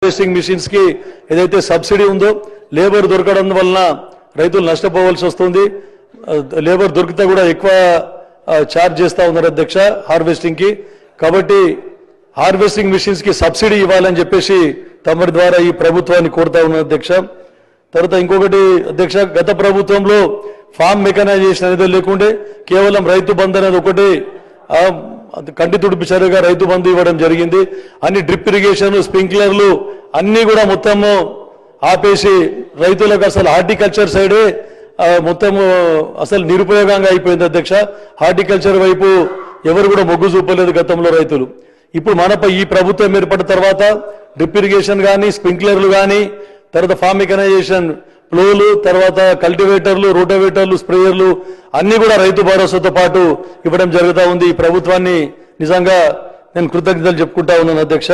Harvesting machines కి ఏదైతే subsidy ఉందో లేబర్ దొరకడం వలన రైతులు నష్టపోవాల్సి వస్తుంది. లేబర్ దొరికితే కూడా ఎక్కువ ఛార్జ్ చేస్తా ఉన్నారు అధ్యక్ష హార్వెస్టింగ్ కి. కాబట్టి హార్వెస్టింగ్ మిషన్స్ కి సబ్సిడీ ఇవ్వాలని చెప్పేసి తమరి ద్వారా ఈ ప్రభుత్వాన్ని కోరుతా ఉన్నారు అధ్యక్ష. తర్వాత ఇంకొకటి అధ్యక్ష, గత ప్రభుత్వంలో ఫార్మ్ మెకనైజేషన్ అనేది లేకుండే కేవలం రైతు బంధు అనేది ఒకటి కంటి తుడిపి చర్యగా రైతు బంధు ఇవ్వడం జరిగింది. అన్ని డ్రిప్ ఇరిగేషన్ స్ప్రింక్లర్లు అన్ని కూడా మొత్తము ఆపేసి రైతులకు అసలు హార్టికల్చర్ సైడే మొత్తము అసలు నిరుపయోగంగా అయిపోయింది అధ్యక్ష. హార్టికల్చర్ వైపు ఎవరు కూడా మొగ్గు చూపలేదు గతంలో రైతులు. ఇప్పుడు మనపై ఈ ప్రభుత్వం ఏర్పడిన తర్వాత డ్రిప్ ఇరిగేషన్ కానీ స్ప్రింక్లర్లు కానీ తర్వాత ఫార్మ్ మెకనైజేషన్ ప్లోలు తర్వాత కల్టివేటర్లు రోటోవేటర్లు స్ప్రేయర్లు అన్ని కూడా రైతు భరోసాతో పాటు ఇవ్వడం జరుగుతూ ఉంది. ఈ ప్రభుత్వాన్ని నిజంగా నేను కృతజ్ఞతలు చెప్పుకుంటా ఉన్నాను అధ్యక్ష.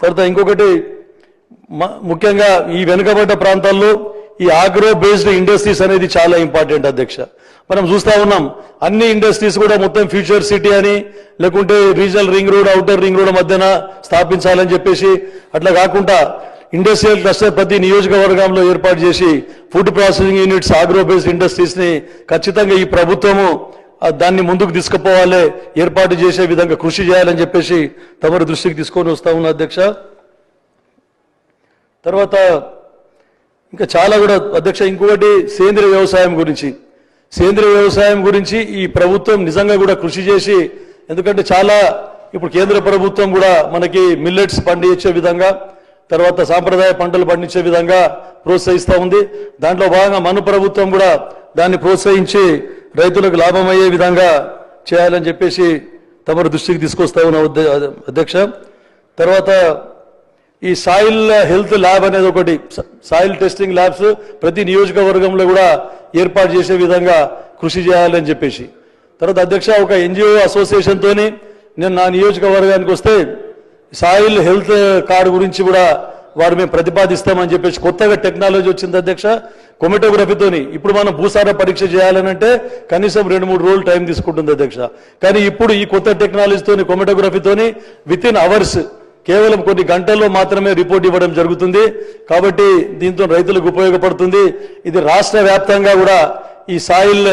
తర్వాత ఇంకొకటి ముఖ్యంగా ఈ వెనుకబడ్డ ప్రాంతాల్లో ఈ ఆగ్రో బేస్డ్ ఇండస్ట్రీస్ అనేది చాలా ఇంపార్టెంట్ అధ్యక్ష. మనం చూస్తా ఉన్నాం అన్ని ఇండస్ట్రీస్ కూడా మొత్తం ఫ్యూచర్ సిటీ అని లేకుంటే regional ring road outer ring road మధ్యన స్థాపించాలని చెప్పేసి అట్లా కాకుండా ఇండస్ట్రియల్ క్లస్టర్ ప్రతి నియోజకవర్గంలో ఏర్పాటు చేసి food processing units agro based industries ని ఖచ్చితంగా ఈ ప్రభుత్వము దాన్ని ముందుకు తీసుకుపోవాలి, ఏర్పాటు చేసే విధంగా కృషి చేయాలని చెప్పేసి తమరి దృష్టికి తీసుకొని వస్తా ఉన్నా అధ్యక్ష. తర్వాత ఇంకా చాలా కూడా అధ్యక్ష ఇంకొకటి సేంద్రియ వ్యవసాయం గురించి ఈ ప్రభుత్వం నిజంగా కూడా కృషి చేసి, ఎందుకంటే చాలా ఇప్పుడు కేంద్ర ప్రభుత్వం కూడా మనకి మిల్లెట్స్ పండించే విధంగా తర్వాత సాంప్రదాయ పంటలు పండించే విధంగా ప్రోత్సహిస్తూ ఉంది. దాంట్లో భాగంగా మన ప్రభుత్వం కూడా దాన్ని ప్రోత్సహించి రైతులకు లాభమయ్యే విధంగా చేయాలని చెప్పేసి తమరి దృష్టికి తీసుకొస్తా ఉన్న అధ్యక్ష. తర్వాత ఈ సాయిల్ హెల్త్ ల్యాబ్ అనేది ఒకటి, సాయిల్ టెస్టింగ్ ల్యాబ్స్ ప్రతి నియోజకవర్గంలో కూడా ఏర్పాటు చేసే విధంగా కృషి చేయాలని చెప్పేసి. తర్వాత అధ్యక్ష ఒక ఎన్జిఓ అసోసియేషన్ తోని నేను నా నియోజకవర్గానికి వస్తే సాయిల్ హెల్త్ కార్డు గురించి కూడా వారు మేము ప్రతిపాదిస్తామని చెప్పేసి కొత్తగా టెక్నాలజీ వచ్చింది అధ్యక్ష కొమెటోగ్రఫీతోని. ఇప్పుడు మనం భూసార పరీక్ష చేయాలనంటే కనీసం 2-3 రోజులు టైం తీసుకుంటుంది అధ్యక్ష. కానీ ఇప్పుడు ఈ కొత్త టెక్నాలజీతోని కొమెటోగ్రఫీతోని విత్ ఇన్ అవర్స్ కేవలం కొన్ని గంటల్లో మాత్రమే రిపోర్ట్ ఇవ్వడం జరుగుతుంది. కాబట్టి దీంతో రైతులకు ఉపయోగపడుతుంది. ఇది రాష్ట్ర వ్యాప్తంగా కూడా ఈ సాయిల్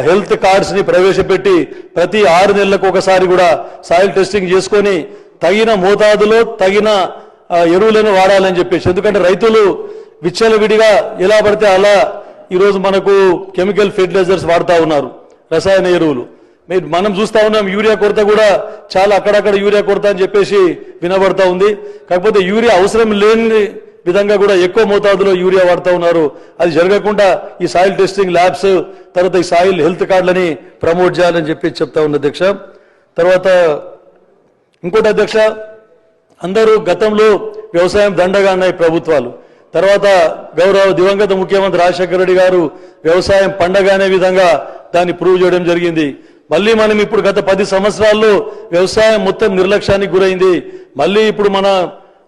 హెల్త్ కార్డ్స్ ని ప్రవేశపెట్టి ప్రతి 6 నెలలకు ఒకసారి కూడా సాయిల్ టెస్టింగ్ చేసుకొని తగిన మోతాదులో తగిన ఎరువులను వాడాలని చెప్పేసి. ఎందుకంటే రైతులు విచ్చలవిడిగా ఎలా పడితే అలా ఈరోజు మనకు కెమికల్ ఫెర్టిలైజర్స్ వాడుతూ ఉన్నారు, రసాయన ఎరువులు. మనం చూస్తా ఉన్నాం యూరియా కొరత కూడా చాలా అక్కడక్కడ యూరియా కొరత అని చెప్పేసి వినబడతా ఉంది. కాకపోతే యూరియా అవసరం లేని విధంగా కూడా ఎక్కువ మోతాదులో యూరియా వాడుతూ ఉన్నారు. అది జరగకుండా ఈ సాయిల్ టెస్టింగ్ ల్యాబ్స్ తర్వాత ఈ సాయిల్ హెల్త్ కార్డులని ప్రమోట్ చేయాలని చెప్పి చెప్తా ఉన్న అధ్యక్ష. తర్వాత ఇంకోటి అధ్యక్ష, అందరూ గతంలో వ్యవసాయం దండగా ఉన్నాయి ప్రభుత్వాలు. తర్వాత గౌరవ దివంగత ముఖ్యమంత్రి రాజశేఖర రెడ్డి గారు వ్యవసాయం పండగ అనే విధంగా దాన్ని ప్రూవ్ చేయడం జరిగింది. మళ్ళీ మనం ఇప్పుడు గత 10 సంవత్సరాల్లో వ్యవసాయం మొత్తం నిర్లక్ష్యానికి గురైంది. మళ్ళీ ఇప్పుడు మన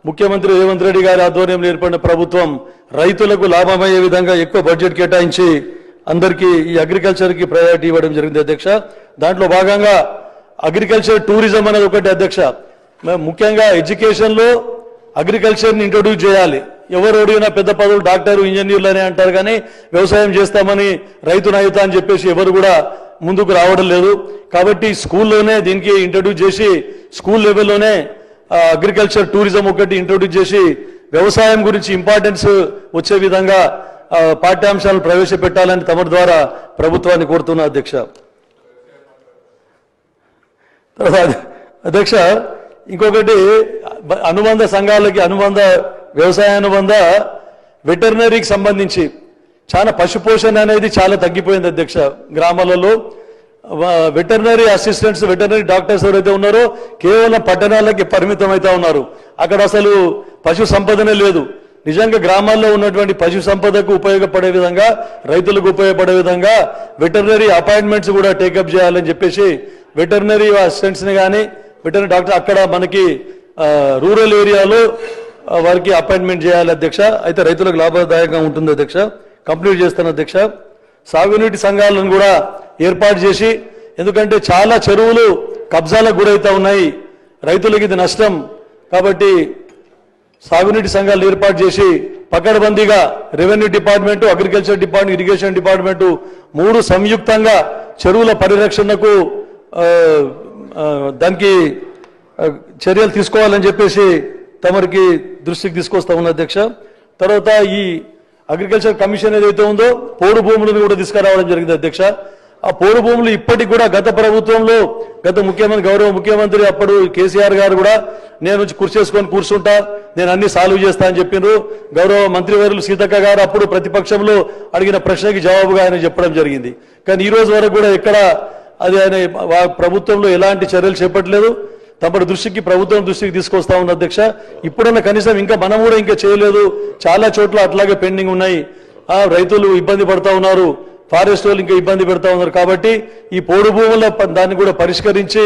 ముఖ్యమంత్రి రేవంత్ రెడ్డి గారి ఆధ్వర్యంలో ఏర్పడిన ప్రభుత్వం రైతులకు లాభమయ్యే విధంగా ఎక్కువ బడ్జెట్ కేటాయించి అందరికీ ఈ అగ్రికల్చర్ కి ప్రయారిటీ ఇవ్వడం జరిగింది అధ్యక్ష. దాంట్లో భాగంగా అగ్రికల్చర్ టూరిజం అనేది ఒకటి అధ్యక్ష. ముఖ్యంగా ఎడ్యుకేషన్ లో అగ్రికల్చర్ ని ఇంట్రొడ్యూస్ చేయాలి. ఎవరు అడిగినా పెద్ద పదవులు డాక్టర్ ఇంజనీర్లు అని అంటారు, కానీ వ్యవసాయం చేస్తామని రైతు నాయుత అని చెప్పేసి ఎవరు కూడా ముందుకు రావడం లేదు. కాబట్టి స్కూల్లోనే దీనికి ఇంట్రొడ్యూస్ చేసి స్కూల్ లెవెల్లోనే అగ్రికల్చర్ టూరిజం ఒకటి ఇంట్రొడ్యూస్ చేసి వ్యవసాయం గురించి ఇంపార్టెన్స్ వచ్చే విధంగా పాఠ్యాంశాలను ప్రవేశపెట్టాలని తమ ద్వారా ప్రభుత్వాన్ని కోరుతున్నా అధ్యక్ష. అధ్యక్ష ఇంకొకటి అనుబంధ సంఘాలకి వ్యవసాయ అనుబంధ వెటర్నరీకి సంబంధించి చాలా పశుపోషణ అనేది చాలా తగ్గిపోయింది అధ్యక్ష. గ్రామాలలో వెటర్నరీ అసిస్టెంట్స్ వెటర్నరీ డాక్టర్స్ ఎవరైతే ఉన్నారో కేవలం పట్టణాలకి పరిమితం అవుతా ఉన్నారు. అక్కడ అసలు పశు సంపదనే లేదు. నిజంగా గ్రామాల్లో ఉన్నటువంటి పశు సంపదకు ఉపయోగపడే విధంగా రైతులకు ఉపయోగపడే విధంగా వెటర్నరీ అపాయింట్మెంట్స్ కూడా టేకప్ చేయాలని చెప్పేసి వెటర్నరీ అసిస్టెంట్స్ ని కానీ వెటర్నరీ డాక్టర్ అక్కడ మనకి రూరల్ ఏరియాలో వారికి అపాయింట్మెంట్ చేయాలి అధ్యక్ష. అయితే రైతులకు లాభదాయకంగా ఉంటుంది అధ్యక్ష. కంప్లీట్ చేస్తాను అధ్యక్ష. సాగునీటి సంఘాలను కూడా ఏర్పాటు చేసి, ఎందుకంటే చాలా చెరువులు కబ్జాలకు గురవుతా ఉన్నాయి, రైతులకు ఇది నష్టం. కాబట్టి సాగునీటి సంఘాలను ఏర్పాటు చేసి పకడ్బందీగా revenue department, agriculture department, irrigation department 3 సంయుక్తంగా చెరువుల పరిరక్షణకు దానికి చర్యలు తీసుకోవాలని చెప్పేసి తమరికి దృష్టికి తీసుకొస్తా ఉన్న అధ్యక్ష. తర్వాత ఈ అగ్రికల్చర్ కమిషన్ ఏదైతే ఉందో పోడు భూములను కూడా తీసుకురావడం జరిగింది అధ్యక్ష. ఆ పోడు భూములు ఇప్పటికి కూడా గత ప్రభుత్వంలో గౌరవ ముఖ్యమంత్రి అప్పుడు కేసీఆర్ గారు కూడా నేను కుర్చేసుకొని కూర్చుంటా, నేను అన్ని సాల్వ్ చేస్తా అని చెప్పినారు. గౌరవ మంత్రివర్యులు సీతక్క గారు అప్పుడు ప్రతిపక్షంలో అడిగిన ప్రశ్నకి జవాబుగా ఆయన చెప్పడం జరిగింది. కానీ ఈ రోజు వరకు కూడా ఎక్కడ అది ఆయన ప్రభుత్వంలో ఎలాంటి చర్యలు చేపట్టలేదు. తమ దృష్టికి ప్రభుత్వం దృష్టికి తీసుకొస్తా ఉన్న అధ్యక్ష. ఇప్పుడన్నా కనీసం ఇంకా మనం కూడా ఇంకా చేయలేదు, చాలా చోట్ల అట్లాగే పెండింగ్ ఉన్నాయి. రైతులు ఇబ్బంది పడతా ఉన్నారు, ఫారెస్ట్ వాళ్ళు ఇంకా ఇబ్బంది పెడతా ఉన్నారు. కాబట్టి ఈ పోడు భూముల దాన్ని కూడా పరిష్కరించి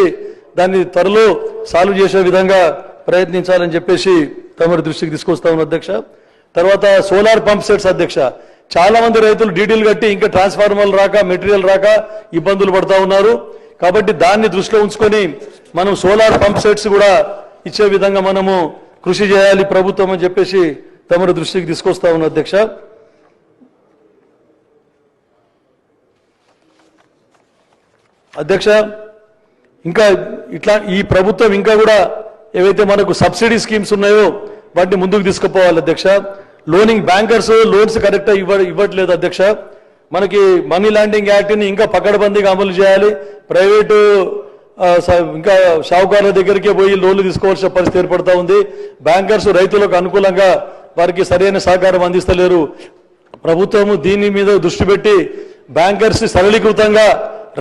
దాన్ని త్వరలో సాల్వ్ చేసే విధంగా ప్రయత్నించాలని చెప్పేసి తమ దృష్టికి తీసుకొస్తా ఉన్న అధ్యక్ష. తర్వాత సోలార్ పంప్ సెట్స్ అధ్యక్ష. చాలా మంది రైతులు డీడీలు కట్టి ఇంకా ట్రాన్స్ఫార్మర్లు రాక, మెటీరియల్ రాక ఇబ్బందులు పడతా ఉన్నారు. కాబట్టి దాన్ని దృష్టిలో ఉంచుకొని మనం సోలార్ పంప్ సెట్స్ కూడా ఇచ్చే విధంగా మనము కృషి చేయాలి ప్రభుత్వం అని చెప్పేసి తమ దృష్టికి తీసుకొస్తా ఉన్న అధ్యక్ష. అధ్యక్ష ఇంకా ఇట్లా ఈ ప్రభుత్వం ఇంకా కూడా ఏవైతే మనకు సబ్సిడీ స్కీమ్స్ ఉన్నాయో వాటిని ముందుకు తీసుకుపోవాలి అధ్యక్ష. లోనింగ్ బ్యాంకర్స్ లోన్స్ కరెక్ట్గా ఇవ్వట్లేదు అధ్యక్ష. మనకి మనీ లాండరింగ్ యాక్ట్ని ఇంకా పకడ్బందీగా అమలు చేయాలి. ప్రైవేటు ఇంకా షావుకారుల దగ్గరికే పోయి లోన్లు తీసుకోవాల్సిన పరిస్థితి ఏర్పడతా ఉంది. బ్యాంకర్స్ రైతులకు అనుకూలంగా వారికి సరైన సహకారం అందిస్తలేరు. ప్రభుత్వము దీని మీద దృష్టి పెట్టి బ్యాంకర్స్ సరళీకృతంగా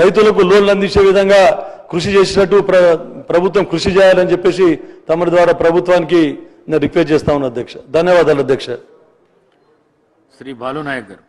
రైతులకు లోన్లు అందించే విధంగా కృషి చేసినట్టు ప్రభుత్వం కృషి చేయాలని చెప్పేసి తమ ద్వారా ప్రభుత్వానికి నేను రిక్వెస్ట్ చేస్తా ఉన్నా అధ్యక్ష. ధన్యవాదాలు అధ్యక్ష. శ్రీ బాలు నాయక్ గారు.